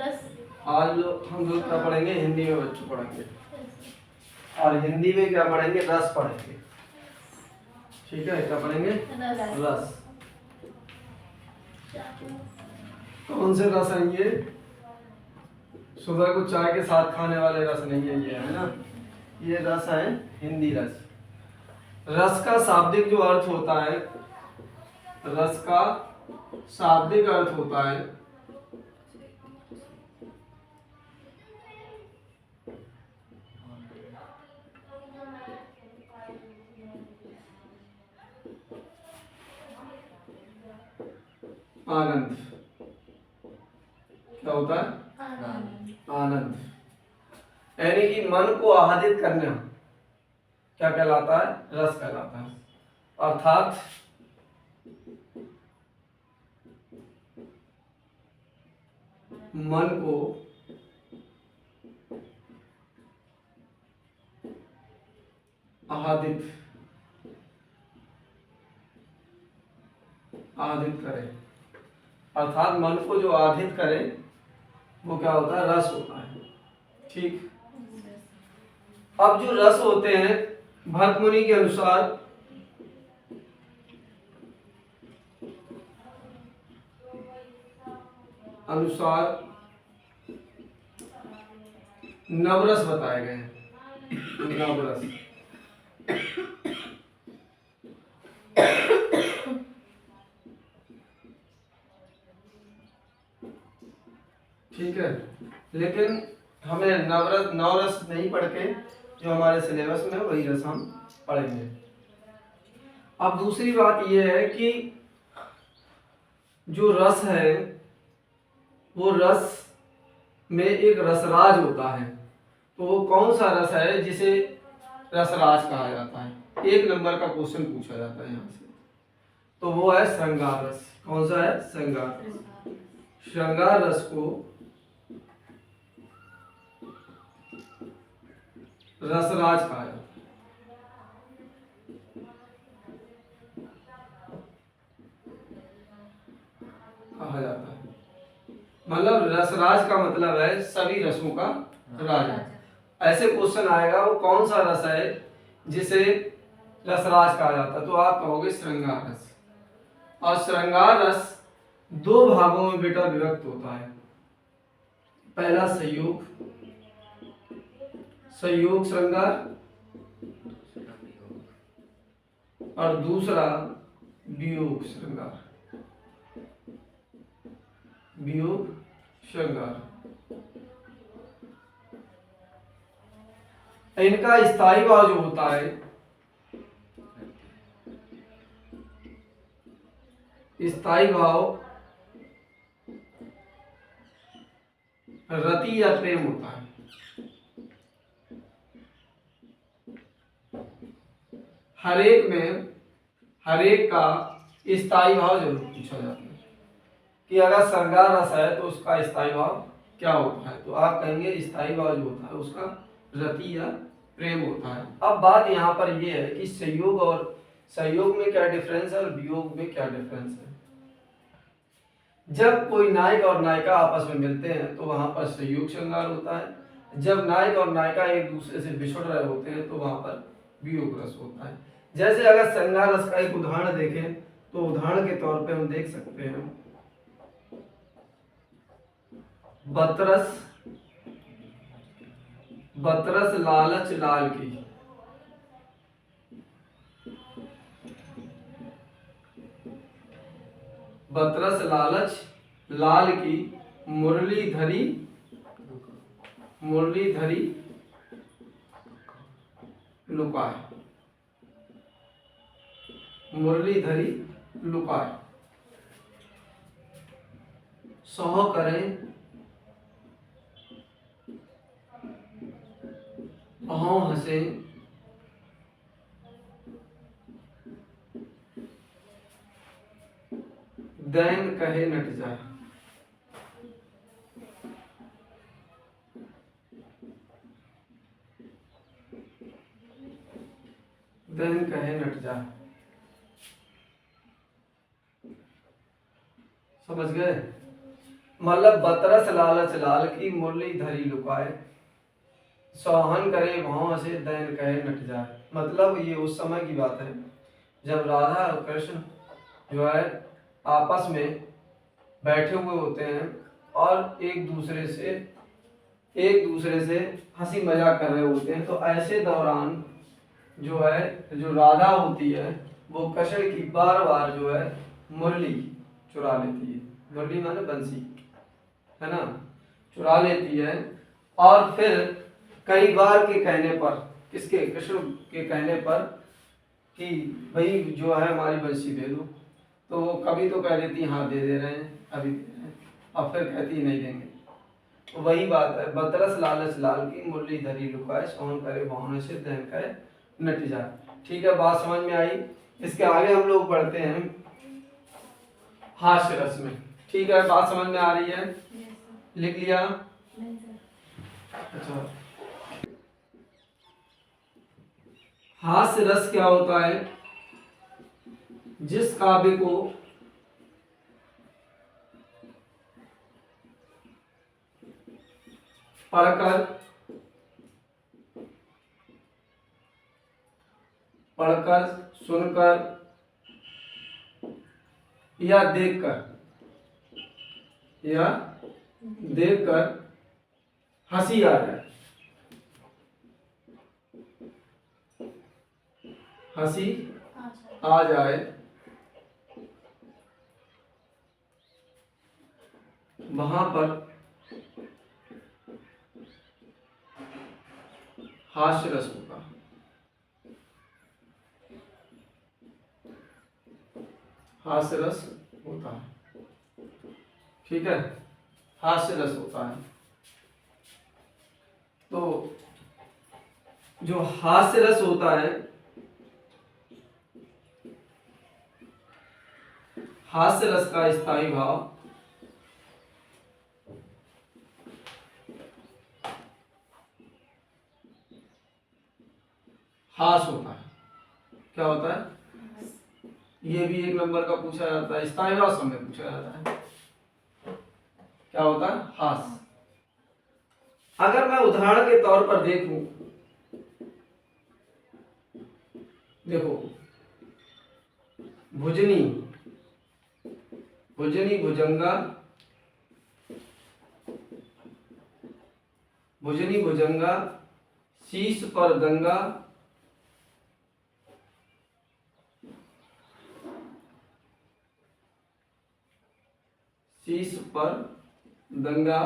आज हम लोग क्या पढ़ेंगे, हिंदी में बच्चों पढ़ेंगे, और हिंदी में क्या पढ़ेंगे, रस पढ़ेंगे। ठीक है, क्या पढ़ेंगे, रस। कौन से रस हैं ये? सुबह को चाय के साथ खाने वाले रस नहीं है ये, है ना। ये रस है हिंदी रस। रस का शाब्दिक जो अर्थ होता है, रस का शाब्दिक अर्थ होता है आनंद। क्या होता है, आनंद। यानी कि मन को आह्लादित करना क्या कहलाता है, रस कहलाता है। अर्थात मन को आह्लादित करे, अर्थात मन को जो आह्लादित करे वो क्या होता है, रस होता है। ठीक। अब जो रस होते हैं भरत मुनि के अनुसार नवरस बताए गए हैं। नवरस। ठीक है, लेकिन हमें नवरस नहीं पढ़ के जो हमारे सिलेबस में है वही रस हम पढ़ेंगे। अब दूसरी बात यह है कि जो रस है वो रस में एक रसराज होता है। तो वो कौन सा रस है जिसे रसराज कहा जाता है? 1 नंबर का क्वेश्चन पूछा जाता है यहाँ से। तो वो है श्रृंगार रस। कौन सा है? श्रृंगार रस। श्रृंगार रस को रसराज कहा जाता है। कहा जाता है मतलब रसराज का मतलब है सभी रसों का राजा। ऐसे क्वेश्चन आएगा वो कौन सा रस है जिसे रसराज कहा जाता है, तो आप कहोगे श्रृंगार रस। और श्रृंगार रस 2 भागों में बेटा विभक्त होता है। पहला संयोग श्रृंगार, और दूसरा वियोग श्रृंगार। वियोग श्रृंगार। इनका स्थायी भाव जो होता है, स्थायी भाव रति या प्रेम होता है। हर एक का स्थायी भाव जरूर पूछा जाता है कि अगर श्रृंगार रस है तो उसका स्थायी भाव क्या होता है। तो आप कहेंगे स्थायी भाव जो होता है उसका रति या प्रेम होता है। अब बात यहाँ पर यह है कि संयोग में क्या डिफरेंस है और वियोग में क्या डिफरेंस है। जब कोई नायक और नायिका आपस में मिलते हैं तो वहां पर संयोग श्रृंगार होता है। जब नायक और नायिका एक दूसरे से बिछुड़ रहे होते हैं तो वहां पर वियोग रस होता है। जैसे अगर श्रृंगार रस का एक उदाहरण देखें तो उदाहरण के तौर पे हम देख सकते हैं बतरस लालच लाल की। बतरस लालच लाल की मुरली धरी लुकाए। मुरली धरी लुकाए। सह करें अहों हंसे दैन कहे नट जाए। दैन कहे नट जाए। समझ गए? मतलब बतरस लालच लाल की मुरली धरी लुकाए, सोहन करे भाव से दैन कहे नट जाए। मतलब ये उस समय की बात है जब राधा और कृष्ण जो है आपस में बैठे हुए होते हैं और एक दूसरे से हंसी मजाक कर रहे होते हैं। तो ऐसे दौरान जो है जो राधा होती है वो कृष्ण की बार बार जो है मुरली चुरा लेती है। मुरली माने बंसी, है ना, चुरा लेती है। और फिर कई बार के कहने पर, किसके, कृष्ण के कहने पर कि भाई जो है हमारी बंसी दे दो, तो वो कभी तो कह देती हाँ दे रहे हैं, अभी दे रहे हैं, और फिर कहती नहीं देंगे। तो वही बात है, बतरस लालच लाल की मुरली धरी लुकाए, सोहन करे भावना से दहन करे नट जाए। ठीक है, बात समझ में आई। इसके आगे हम लोग पढ़ते हैं हास्य रस में। ठीक है, बात समझ में आ रही है? लिख लिया? अच्छा, हास्य रस क्या होता है? जिस काव्य को पढ़कर, सुनकर या देखकर हंसी आ जाए, हंसी आ जाए, वहां पर हास्य रस होगा। हास्य रस होता है। ठीक है, हास्य रस होता है। तो जो हास्य रस होता है, हास्य रस का स्थायी भाव हास होता है। क्या होता है? ये भी एक नंबर का पूछा जाता है, स्थायी भाव समय पूछा जाता है। क्या होता है? हास। अगर मैं उदाहरण के तौर पर देखूं, देखो, भुजनी, भुजनी भुजंगा, भुजनी भुजंगा, शीश पर गंगा, शीश पर दंगा,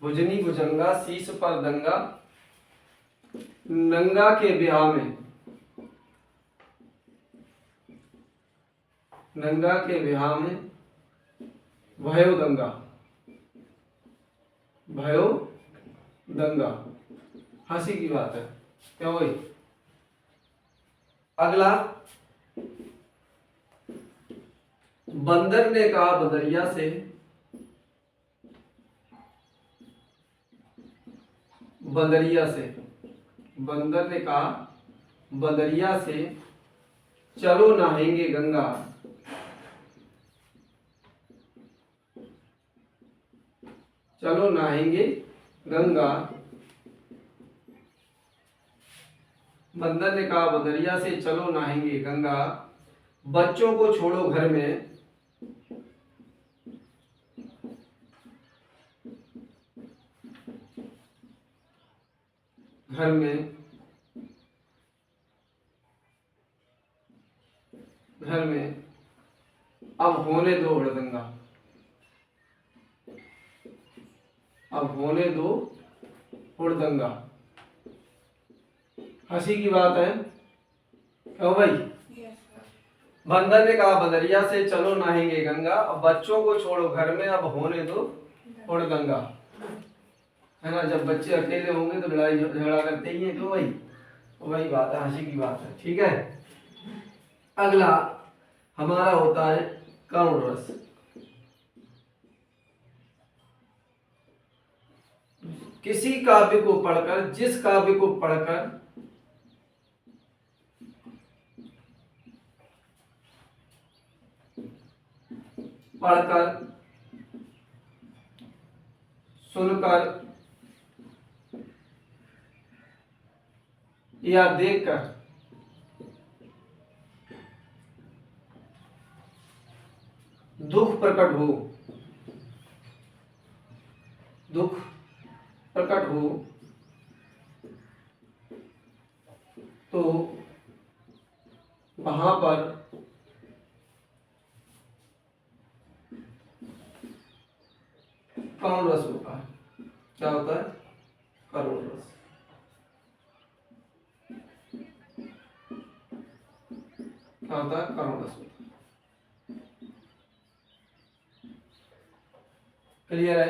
भुजनी भुजंगा, शीश पर दंगा, नंगा के ब्याह में, नंगा के ब्याह में भयो दंगा, भयो दंगा, हंसी की बात है। क्या वही? अगला, बंदर ने कहा बदरिया से, बंदरिया से, बंदर ने कहा बंदरिया से, चलो नहाएंगे गंगा, चलो नहाएंगे गंगा। बंदर ने कहा बदरिया से, चलो नहाएंगे गंगा, बच्चों को छोड़ो घर में, घर में, घर में अब होने दो हुड़दंगा, अब होने दो हुड़दंगा। हंसी की बात है। क्यों भाई? बंदर ने कहा बदरिया से, चलो नहाएंगे गंगा, अब बच्चों को छोड़ो घर में, अब होने दो हुड़दंगा। है ना, जब बच्चे अकेले होंगे तो लड़ाई झगड़ा करते ही हैं। क्यों भाई? तो वही बात है, हंसी की बात है। ठीक है, अगला हमारा होता है करुण रस। किसी काव्य को पढ़कर, जिस काव्य को पढ़कर पढ़कर, सुनकर या देखकर दुख प्रकट हो, दुख प्रकट हो तो वहां पर करुण रस होता है। क्या होता है? करुण रस। क्या होता है? करुण रस होता है। क्लियर है?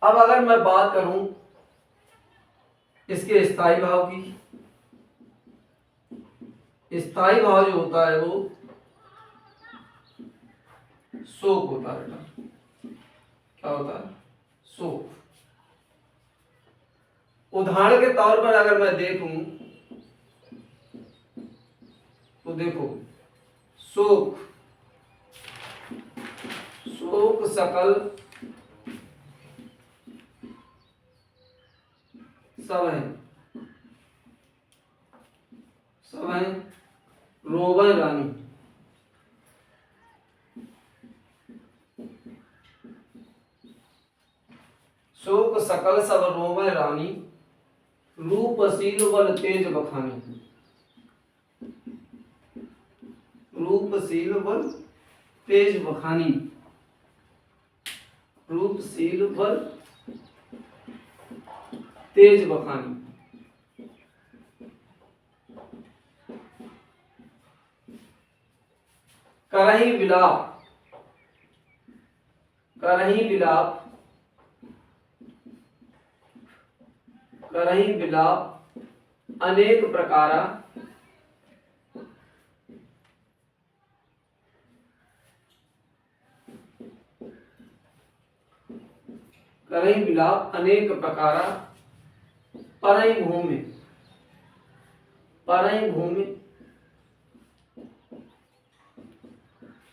अब अगर मैं बात करूं इसके स्थायी भाव की, स्थायी भाव जो होता है वो शोक होता है बेटा। क्या होता है? शोक। उदाहरण के तौर पर अगर मैं देखूं तो देखो, शोक, शोक सकल सब है, सब है रोवन रानी। शोक सकल सब रोवन रानी, रूपशील बल तेज बखानी। रूपशील बल तेज बखानी, रूपशील बल तेज बखानी। करही विलाप, करही विलाप, करही विलाप अनेक प्रकारा, करही विलाप अनेक प्रकारा, परई भूमि, परई भूमि,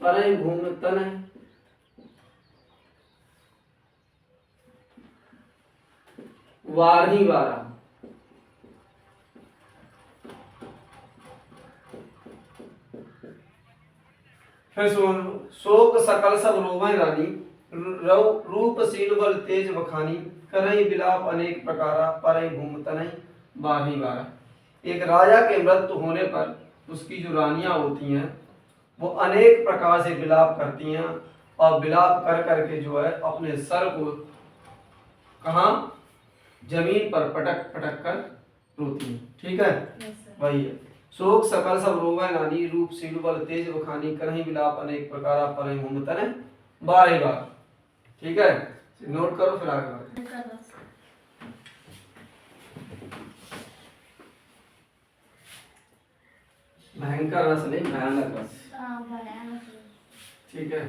परई भूमि तन वारही वारा। फिर सुन, शोक सकल सब रोवै रानी, रूपशील बल तेज बखानी, करई विलाप अनेक प्रकारा, परई भूमि तनय वारही वारा। एक राजा के मृत्यु होने पर उसकी जो रानियां होती हैं वो अनेक प्रकार से विलाप करती हैं और विलाप कर करके जो है अपने सर को कहाँ, जमीन पर पटक पटक कर रोती हैं। ठीक है? वही है। शोक सकल सब रोवै रानी, रूपशील बल तेज बखानी, करही विलाप अनेक प्रकारा, परई भूमि तनय वारही वारा। ठीक है? नोट करो फिर आगे बढ़ते। भयंकर रस नहीं, भयानक रस। ठीक है?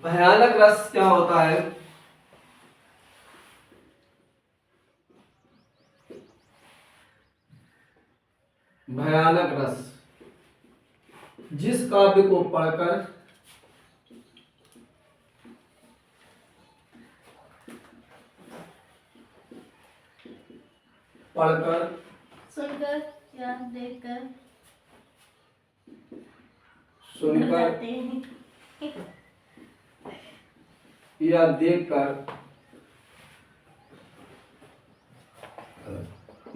भयानक रस क्या होता है? भयानक रस जिस काव्य को पढ़कर पढ़कर, सुनकर या देखकर, सुनकर या देखकर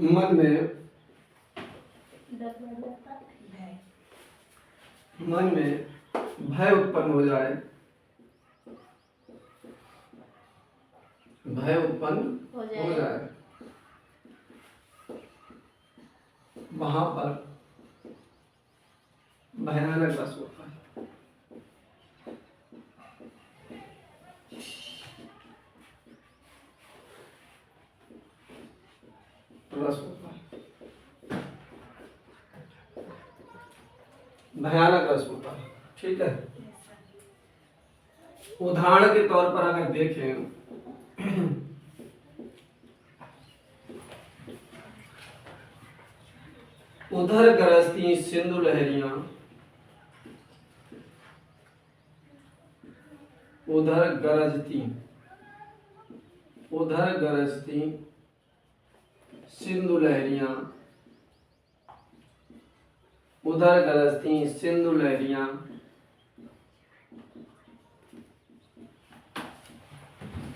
मन में, मन में भय उत्पन्न हो जाए, भय उत्पन्न हो जाए, वहां पर भयानक रस होता है। रस होता है, भयानक रस होता है। ठीक है? उदाहरण के तौर पर अगर देखें उधर गरजती सिंधु लहरियां, उधर गरजती, उधर गरजती सिंधु लहरियां, उधर गरजती सिंधु लहरियां,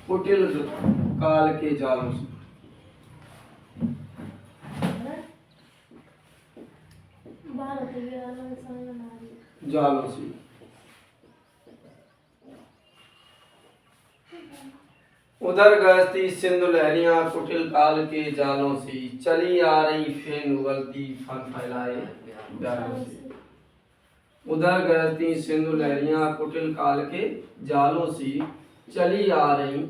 कुटिल काल के जालों से, भारत के अलग संग जालों से। उधर गरजती सिंधु लहरियां कुटिल काल के जालों से, चली आ रही फेन उगलती फन फैलाए जालों से। उधर गरजती सिंधु लहरियां कुटिल काल के जालों से, चली आ रही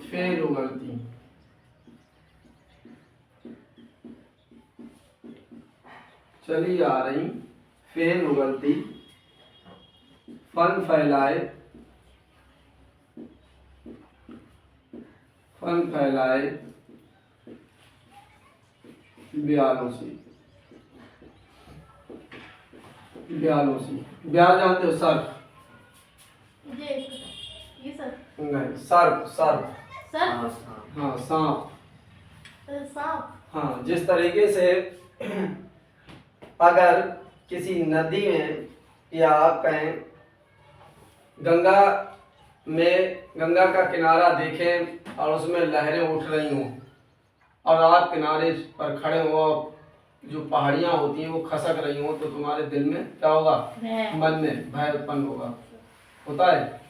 फेन उगलती, चली आ रही फेन उगलती फन फैलाए, फन फैलाए ब्यालों से, ब्यालों से। ब्याल जानते हो? सर्फ। ये सर नहीं, सर्फ, सर्फ। सर हाँ, सांप। सांप। हाँ, जिस तरीके से अगर किसी नदी में या आप कहें गंगा में, गंगा का किनारा देखें और उसमें लहरें उठ रही हों और आप किनारे पर खड़े हो, जो पहाड़ियाँ होती हैं वो खसक रही हों, तो तुम्हारे दिल में क्या होगा? मन में भय उत्पन्न होगा, होता है।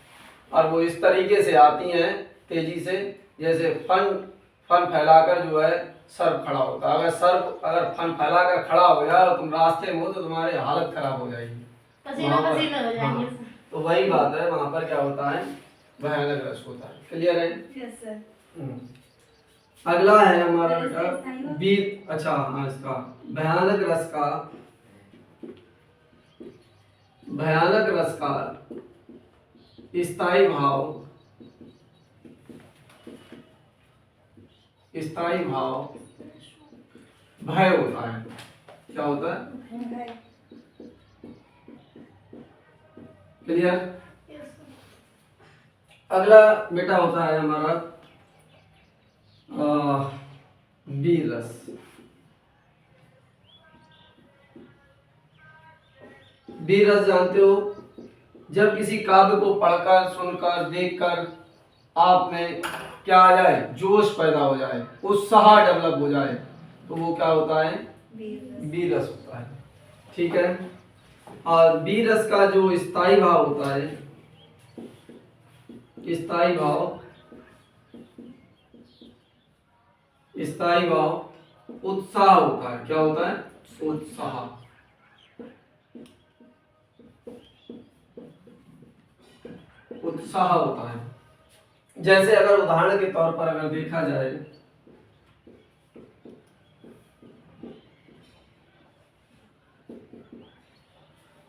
और वो इस तरीके से आती हैं तेजी से, जैसे फन फैलाकर जो है सर्प खड़ा होता है। अगर फन फैलाकर खड़ा हो जाए और तुम रास्ते में हो तो तुम्हारी हालत खराब हो जाएगी, पसीना पसीना हो जाएंगे। हाँ, तो वही बात है, वहां पर क्या होता है? भयानक रस होता है। क्लियर है? Yes sir. अगला है हमारा बेटा बीत, अच्छा हाँ, इसका भयानक रस का, भयानक रस का स्थायी भाव, स्थायी भाव भय होता है। क्या होता है? क्लियर? अगला बेटा होता है हमारा वीर रस। वीर रस जानते हो? जब किसी काव्य को पढ़कर, सुनकर, देखकर आप में क्या आ जाए? जोश पैदा हो जाए, उत्साह डेवलप हो जाए, तो वो क्या होता है? वीर रस होता है। ठीक है। और वीर रस का जो स्थायी भाव होता है, स्थायी भाव, स्थायी भाव उत्साह होता है। क्या होता है? उत्साह। उत्साह होता है। जैसे अगर उदाहरण के तौर पर अगर देखा जाए,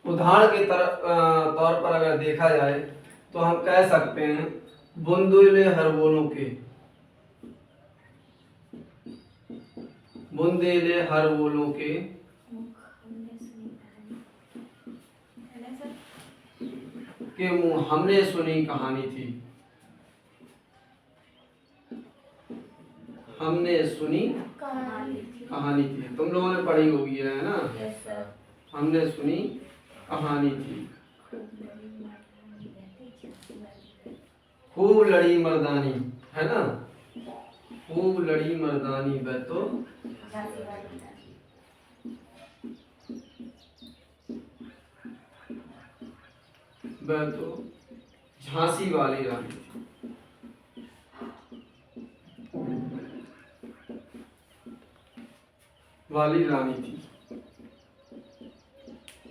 उदाहरण के तौर पर अगर देखा जाए तो हम कह सकते हैं बुंदेले हरबोलों के, बुंदेले हरबोलों के मुंह हमने सुनी कहानी थी, हमने सुनी कहानी थी। तुम लोगों ने पढ़ी होगी, है ना? Yes sir. हमने सुनी कहानी थी, खूब लड़ी मर्दानी, है ना? खूब लड़ी मर्दानी, वह तो झांसी वाली रानी थी। वाली रानी थी,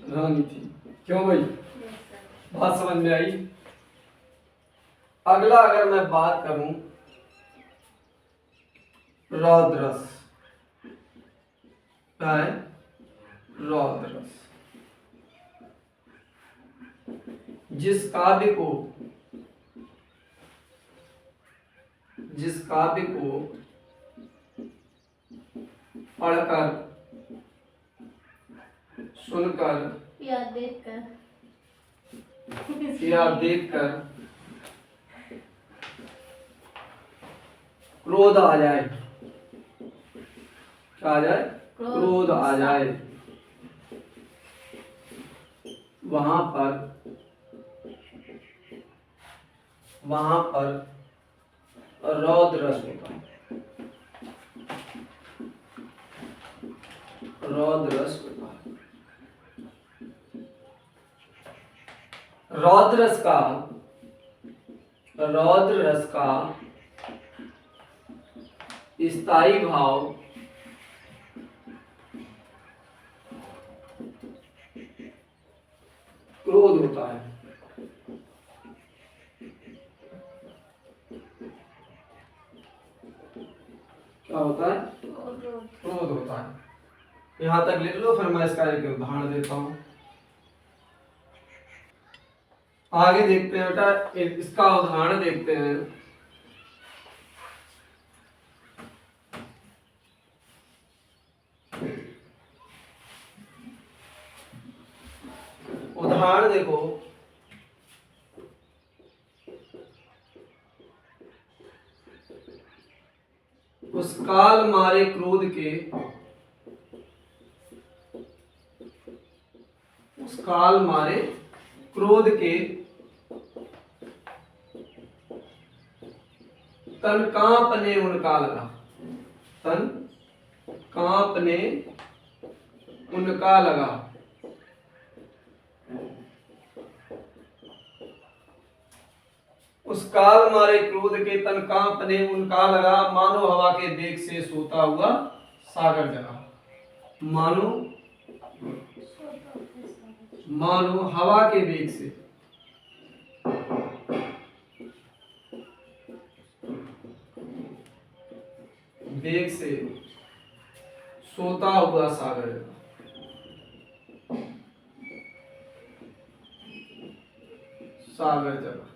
रानी थी। क्यों भाई? बात समझ में आई? अगला अगर मैं बात करूं रौद्र रस, क्या है? रौद्र रस। जिस काव्य को पढ़कर, सुनकर या देखकर या देखकर क्रोध आ जाए, क्या आ जाए? क्रोध आ जाए, वहां पर रौद्र रस होता है, रौद्र रस होता है। रौद्र रस का स्थायी भाव क्रोध होता है। क्या होता है? क्रोध होता है। यहां तक लिख लो, फिर मैं इसका एक उदाहरण देता हूं। आगे देखते हैं बेटा, इसका उदाहरण देखते हैं। उदाहरण देखो, उस काल मारे क्रोध के, उस काल मारे क्रोध के तन कांपने उनका लगा, तन कांपने उनका लगा। उस काल मारे क्रोध के तन कांपने उनका लगा, मानो हवा के वेग से सोता हुआ सागर जगा। मानो हवा के वेग से, सोता हुआ सागर जगा। सागर जगा।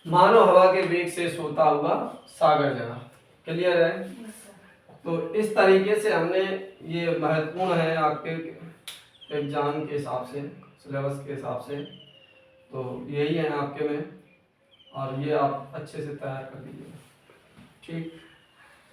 मानो हवा के वेग से सोता हुआ सागर जगा। क्लियर है? तो इस तरीके से हमने, ये महत्वपूर्ण है आपके एग्जाम के हिसाब से, सिलेबस के हिसाब से, तो यही है आपके में, और ये आप अच्छे से तैयार कर लीजिएगा। ठीक।